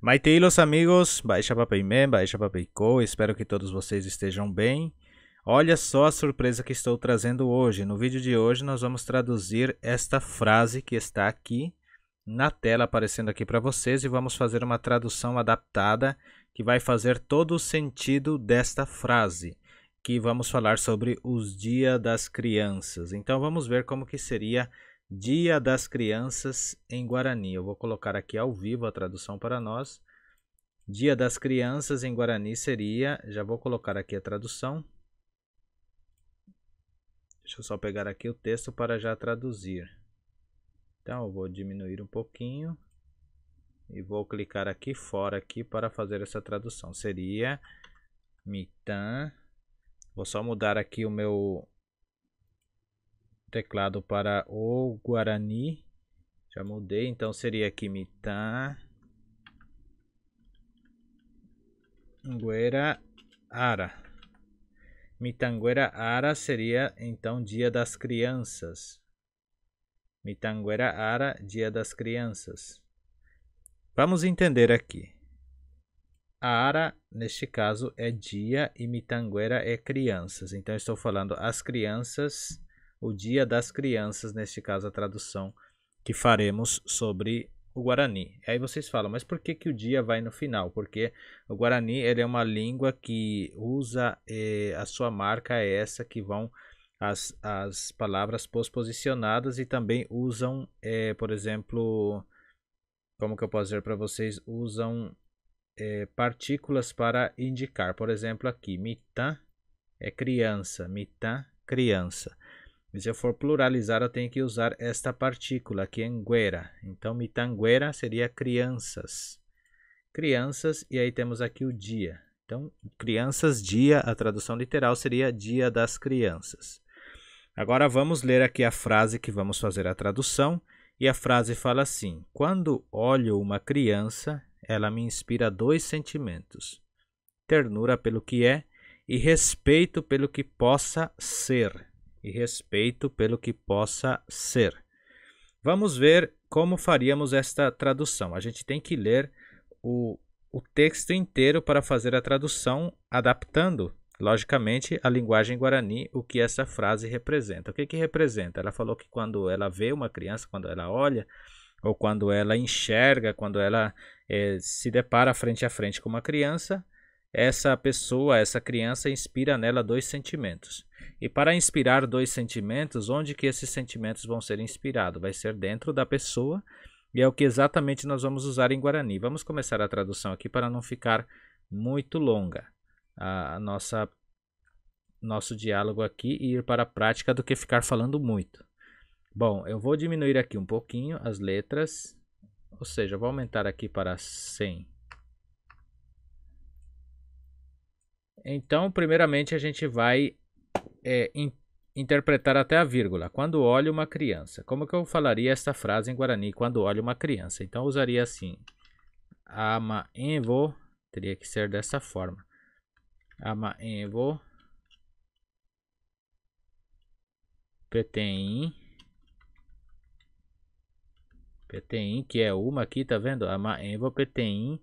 Maite e los amigos, Baixa Papeimé, Baixa Papeicô, espero que todos vocês estejam bem. Olha só a surpresa que estou trazendo hoje. No vídeo de hoje nós vamos traduzir esta frase que está aqui na tela aparecendo aqui para vocês e vamos fazer uma tradução adaptada que vai fazer todo o sentido desta frase, que vamos falar sobre os Dia das Crianças. Então vamos ver como que seria Dia das Crianças em Guarani. Eu vou colocar aqui ao vivo a tradução para nós. Dia das Crianças em Guarani seria, já vou colocar aqui a tradução. Deixa eu só pegar aqui o texto para já traduzir. Então eu vou diminuir um pouquinho e vou clicar aqui fora aqui para fazer essa tradução. Seria Mitan. Vou só mudar aqui o meu teclado para o Guarani. Já mudei, então seria aqui Mitan Nguera Ara. Mitanguera Ara seria então Dia das Crianças. Mitanguera Ara, Dia das Crianças. Vamos entender aqui. Ara, neste caso, é dia e Mitanguera é crianças. Então, estou falando as crianças, o Dia das Crianças, neste caso, a tradução que faremos sobre o Guarani. Aí vocês falam, mas por que o dia vai no final? Porque o Guarani ele é uma língua que usa, a sua marca é essa, que vão as palavras posposicionadas e também usam, por exemplo, como que eu posso dizer para vocês, usam partículas para indicar. Por exemplo, aqui, mitan é criança, mitan, criança. E se eu for pluralizar, eu tenho que usar esta partícula aqui, nguera. Então, mitanguera seria crianças. Crianças, e aí temos aqui o dia. Então, crianças, dia, a tradução literal seria Dia das Crianças. Agora vamos ler aqui a frase que vamos fazer a tradução. E a frase fala assim: quando olho uma criança, ela me inspira dois sentimentos: ternura pelo que é e respeito pelo que possa ser. E respeito pelo que possa ser. Vamos ver como faríamos esta tradução. A gente tem que ler o texto inteiro para fazer a tradução, adaptando, logicamente, a linguagem guarani, o que essa frase representa. O que representa? Ela falou que quando ela vê uma criança, quando ela olha, ou quando ela enxerga, quando ela se depara frente a frente com uma criança, essa pessoa, essa criança inspira nela dois sentimentos. E para inspirar dois sentimentos, onde que esses sentimentos vão ser inspirados? Vai ser dentro da pessoa, e é o que exatamente nós vamos usar em Guarani. Vamos começar a tradução aqui para não ficar muito longa nosso diálogo aqui e ir para a prática do que ficar falando muito. Bom, eu vou diminuir aqui um pouquinho as letras, ou seja, vou aumentar aqui para 100. Então, primeiramente, a gente vai interpretar até a vírgula. Quando olho uma criança. Como que eu falaria esta frase em Guarani? Quando olho uma criança. Então, eu usaria assim. Ama envo. Teria que ser dessa forma. Ama envo. Petein. Petein, que é uma aqui, tá vendo? Ama envo petein.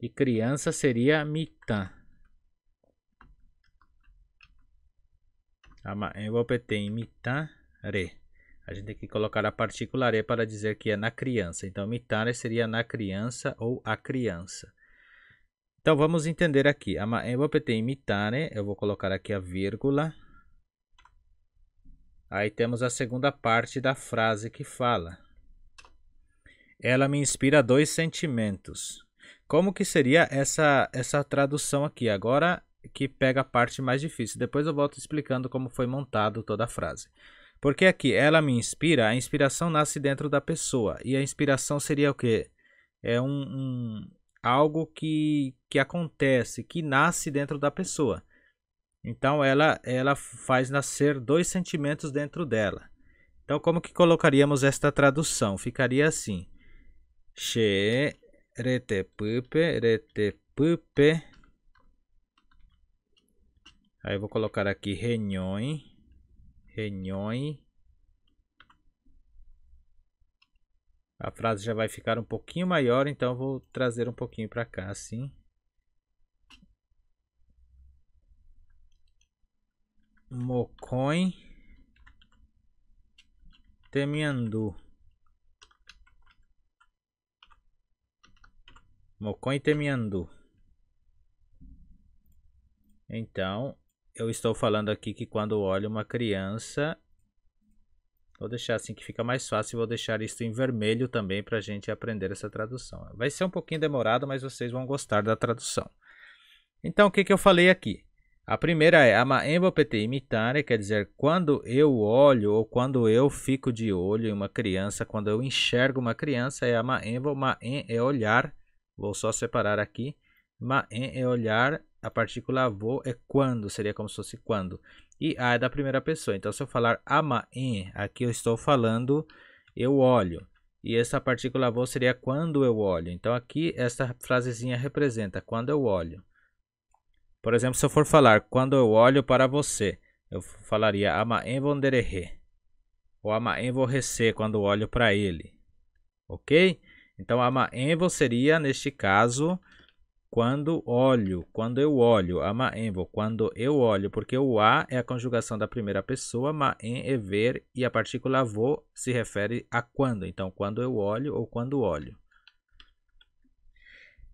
E criança seria mitan. Ama envo petein mitan re. A gente tem que colocar a partícula re para dizer que é na criança. Então, mitare seria na criança ou a criança. Então, vamos entender aqui. Ama envo petein mitare. Eu vou colocar aqui a vírgula. Aí temos a segunda parte da frase que fala: ela me inspira dois sentimentos. Como que seria essa tradução aqui? Agora que pega a parte mais difícil. Depois eu volto explicando como foi montado toda a frase. Porque aqui, ela me inspira, a inspiração nasce dentro da pessoa. E a inspiração seria o quê? É algo que acontece, que nasce dentro da pessoa. Então, ela faz nascer dois sentimentos dentro dela. Então, como que colocaríamos esta tradução? Ficaria assim: She retepupe, retepupe. Aí eu vou colocar aqui renhoi, renhoi. A frase já vai ficar um pouquinho maior, então eu vou trazer um pouquinho para cá, assim. Mocoin temiandu. Mocoin temiandu. Então, eu estou falando aqui que quando olho uma criança... Vou deixar assim que fica mais fácil. Vou deixar isso em vermelho também para a gente aprender essa tradução. Vai ser um pouquinho demorado, mas vocês vão gostar da tradução. Então, o que eu falei aqui? A primeira é ama embo pete imitare, quer dizer, quando eu olho ou quando eu fico de olho em uma criança, quando eu enxergo uma criança, é ama embo, ma en é olhar. Vou só separar aqui. Ma en é olhar, a partícula vo é quando, seria como se fosse quando. E a é da primeira pessoa. Então, se eu falar ama en, aqui eu estou falando eu olho. E essa partícula vo seria quando eu olho. Então, aqui essa frasezinha representa quando eu olho. Por exemplo, se eu for falar quando eu olho para você, eu falaria ama en vonderehe. Ou ama en vorrece quando eu olho para ele. Ok? Então, ama en vo seria, neste caso... Quando olho, quando eu olho, ama envo, quando eu olho, porque o a é a conjugação da primeira pessoa, ma en é ver e a partícula vo se refere a quando. Então, quando eu olho ou quando olho.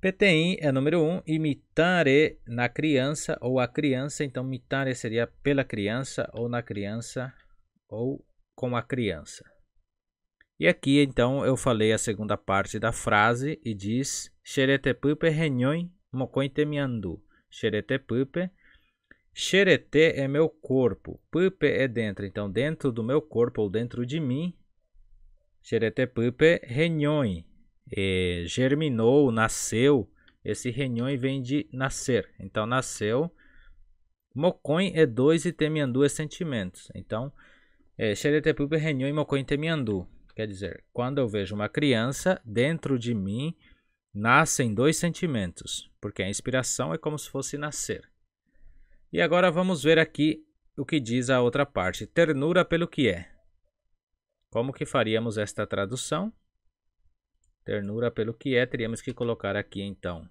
PTI é número 1, imitare na criança ou a criança. Então, imitare seria pela criança ou na criança ou com a criança. E aqui, então, eu falei a segunda parte da frase e diz Xeretepupe renhoi mocoin temiandu. Xeretepupe. Xerete é meu corpo. Pupe é dentro. Então, dentro do meu corpo ou dentro de mim. Xeretepupe renhoi. Germinou, nasceu. Esse renhoi vem de nascer. Então, nasceu. Mocoin é 2 e temiandu é sentimentos. Então, Xeretepupe renhoi mocoin temiandu. Quer dizer, quando eu vejo uma criança, dentro de mim nascem 2 sentimentos, porque a inspiração é como se fosse nascer. E agora vamos ver aqui o que diz a outra parte. Ternura pelo que é. Como que faríamos esta tradução? Ternura pelo que é, teríamos que colocar aqui então.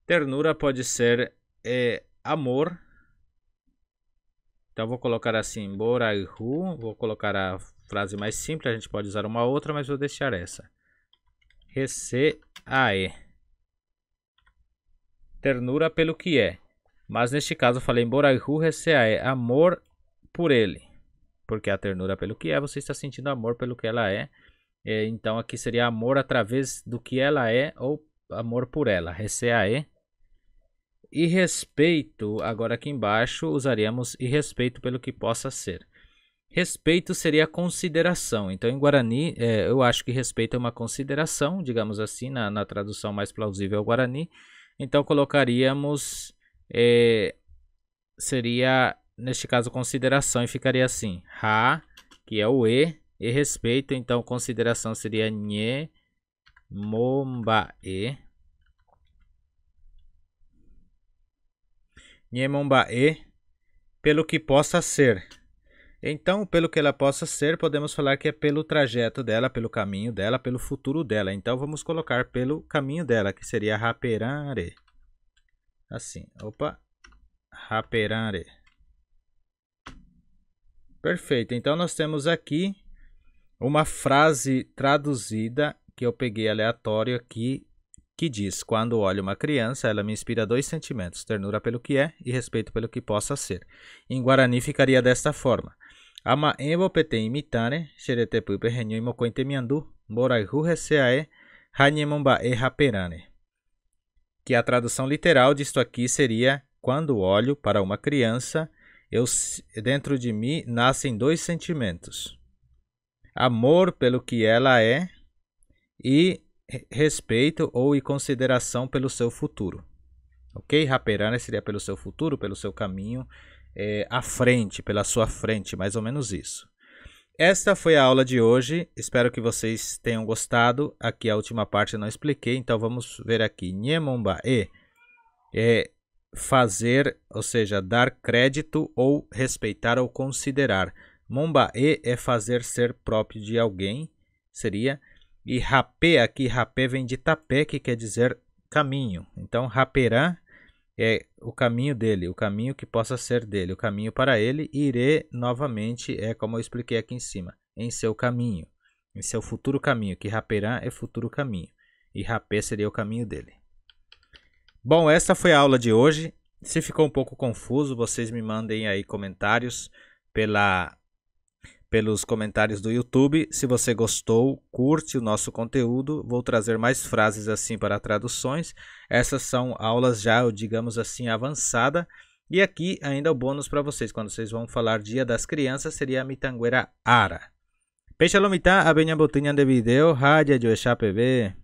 Ternura pode ser amor. Então, vou colocar assim, boraihu, vou colocar a frase mais simples, a gente pode usar uma outra, mas vou deixar essa. Receae. Ternura pelo que é. Mas neste caso eu falei boraihu receae, amor por ele. Porque a ternura pelo que é, você está sentindo amor pelo que ela é. Então, aqui seria amor através do que ela é ou amor por ela. Receae. E respeito, agora aqui embaixo, usaríamos e respeito pelo que possa ser. Respeito seria consideração. Então, em Guarani, eu acho que respeito é uma consideração, digamos assim, na tradução mais plausível ao Guarani. Então, colocaríamos, seria, neste caso, consideração, e ficaria assim. Ha, que é o e respeito. Então, consideração seria nye, mombae. Nyemombae, pelo que possa ser. Então, pelo que ela possa ser, podemos falar que é pelo trajeto dela, pelo caminho dela, pelo futuro dela. Então, vamos colocar pelo caminho dela, que seria raperare. Assim, opa, raperare. Perfeito, então nós temos aqui uma frase traduzida que eu peguei aleatório aqui, que diz, quando olho uma criança, ela me inspira 2 sentimentos, ternura pelo que é e respeito pelo que possa ser. Em Guarani ficaria desta forma. Ama embo pete imitare, xeretepupe renhoi mocoin temiandu, boraihu receae, hanyemombae raperane. Que a tradução literal disto aqui seria, quando olho para uma criança, dentro de mim nascem 2 sentimentos. Amor pelo que ela é e respeito ou consideração pelo seu futuro. Ok? Raperane seria pelo seu futuro, pelo seu caminho à frente, pela sua frente, mais ou menos isso. Esta foi a aula de hoje, espero que vocês tenham gostado. Aqui a última parte eu não expliquei, então vamos ver aqui. Nyemombae é fazer, ou seja, dar crédito ou respeitar ou considerar. Mombae é fazer ser próprio de alguém, seria. E rapé, aqui rapé vem de tapé, que quer dizer caminho. Então, raperá é o caminho dele, o caminho que possa ser dele, o caminho para ele. Irê, novamente, é como eu expliquei aqui em cima, em seu caminho, em seu futuro caminho, que raperá é futuro caminho. E rapé seria o caminho dele. Bom, essa foi a aula de hoje. Se ficou um pouco confuso, vocês me mandem aí comentários pelos comentários do YouTube. Se você gostou, curte o nosso conteúdo. Vou trazer mais frases assim para traduções. Essas são aulas já, digamos assim, avançada. E aqui ainda o bônus para vocês. Quando vocês vão falar Dia das Crianças, seria a Mitanguera Ara. Peixalomita, a benha botinha de video, rádia de PB.